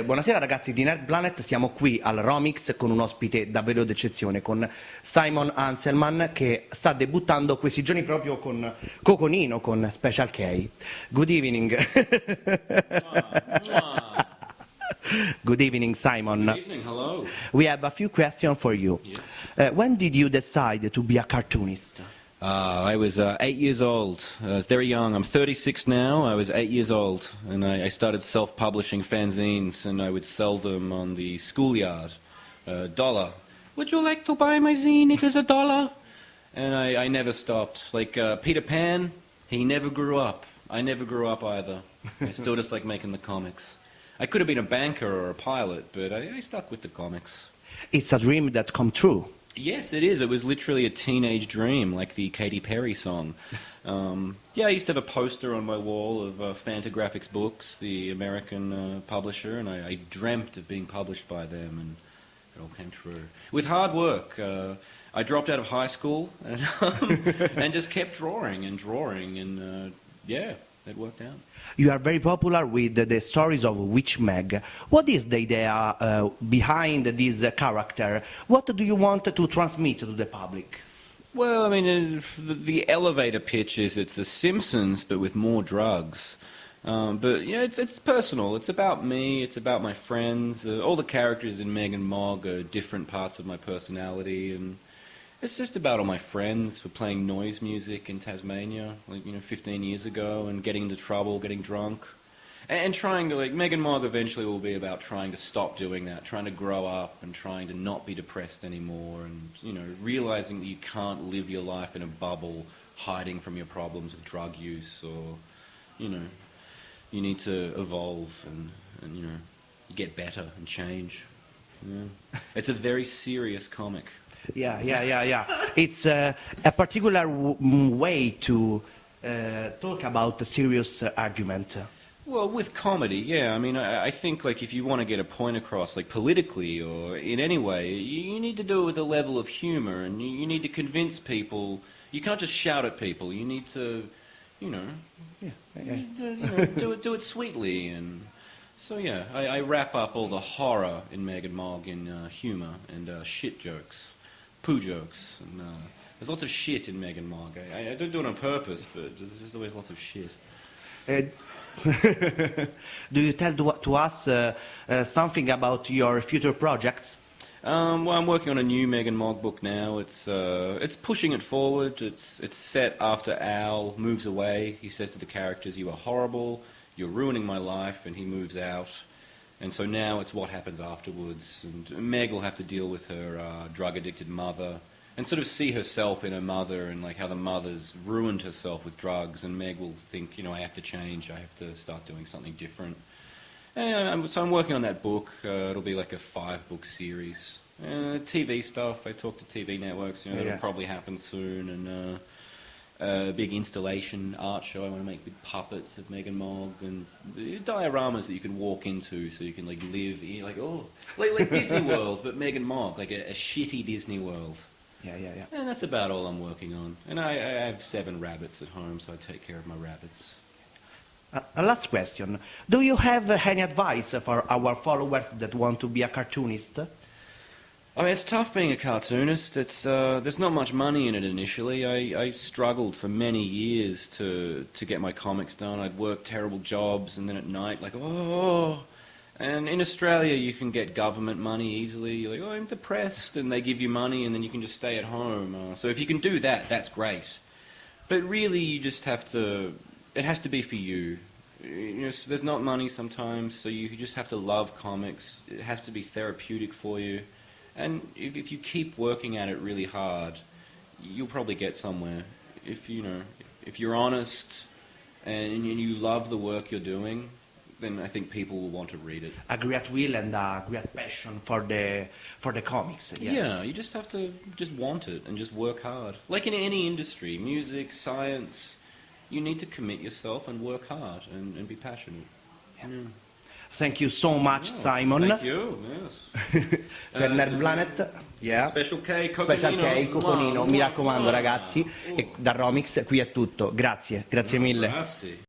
Buonasera ragazzi di Nerd Planet, siamo qui al Romics con un ospite davvero d'eccezione, con Simon Hanselmann che sta debuttando questi giorni proprio con Coconino, con Special K. Good evening. Good evening, Simon. Good evening, hello. We have a few questions for you. Yes. When did you decide to be a cartoonist? I was 8 years old. I was very young. I'm 36 now. I was 8 years old, and I started self-publishing fanzines, and I would sell them on the schoolyard. $1. Would you like to buy my zine? It is $1. And I never stopped. Like Peter Pan, he never grew up. I never grew up either. I still just like making the comics. I could have been a banker or a pilot, but I stuck with the comics. It's a dream that come true. Yes, it is. It was literally a teenage dream, like the Katy Perry song. Yeah, I used to have a poster on my wall of Fantagraphics Books, the American publisher, and I dreamt of being published by them, and it all came true. With hard work, I dropped out of high school and just kept drawing, and yeah, it worked out. You are very popular with the stories of Witch Meg. What is the idea behind this character? What do you want to transmit to the public? Well, I mean, the elevator pitch is it's The Simpsons, but with more drugs. But, you know, it's personal. It's about me. It's about my friends. All the characters in Meg and Mog are different parts of my personality, and it's just about all my friends who were playing noise music in Tasmania, like, 15 years ago, and getting into trouble, getting drunk, and trying to, like, Meg and Mog eventually will be about trying to stop doing that, trying to grow up and trying to not be depressed anymore, and, realizing that you can't live your life in a bubble, hiding from your problems with drug use, or, you need to evolve and get better and change. Yeah. It's a very serious comic. Yeah. It's a particular way to talk about a serious argument. Well, with comedy, yeah. I mean, I think, like, if you want to get a point across, like, politically or in any way, you need to do it with a level of humor, and you need to convince people. You can't just shout at people. You need to, do it sweetly. And so, yeah, I wrap up all the horror in Meg and Mog in humor and shit jokes. Poo jokes, and there's lots of shit in Meg and Mog. I don't do it on purpose, but there's always lots of shit. Do you tell to us something about your future projects? Well, I'm working on a new Meg and Mog book now. It's pushing it forward. It's set after Al moves away. He says to the characters, "You are horrible. You're ruining my life," and he moves out. And so now it's what happens afterwards, and Meg will have to deal with her drug-addicted mother, and sort of see herself in her mother, and like how the mother's ruined herself with drugs, and Meg will think, I have to change, I have to start doing something different. And so I'm working on that book. It'll be like a 5-book series. TV stuff, I talk to TV networks, that'll probably happen soon, and a big installation art show. I want to make big puppets of Meg and Mog, and dioramas that you can walk into, so you can like live in, like Disney World, but Meg and Mog, like a shitty Disney World. Yeah. And that's about all I'm working on. And I have 7 rabbits at home, so I take care of my rabbits. A last question: do you have any advice for our followers that want to be a cartoonist? I mean, it's tough being a cartoonist. There's not much money in it initially. I struggled for many years to get my comics done. I'd work terrible jobs, and then at night, And in Australia, you can get government money easily. You're like, I'm depressed, and they give you money, and then you can just stay at home. So if you can do that, that's great. But really, you just have to. It has to be for you. There's not money sometimes, so you just have to love comics. It has to be therapeutic for you. And if you keep working at it really hard, you'll probably get somewhere. If you're honest and you love the work you're doing, then I think people will want to read it. A great will and a great passion for the comics. Yeah, you just have to just want it and just work hard. Like in any industry, music, science, you need to commit yourself and work hard and be passionate. Yeah. Thank you so much, Simon. Thank you, yes. Per Nerd Planet, yeah. Special K, Special K, Coconino, mi raccomando ragazzi, Oh. e da Romics qui è tutto, grazie, grazie mille. Grazie.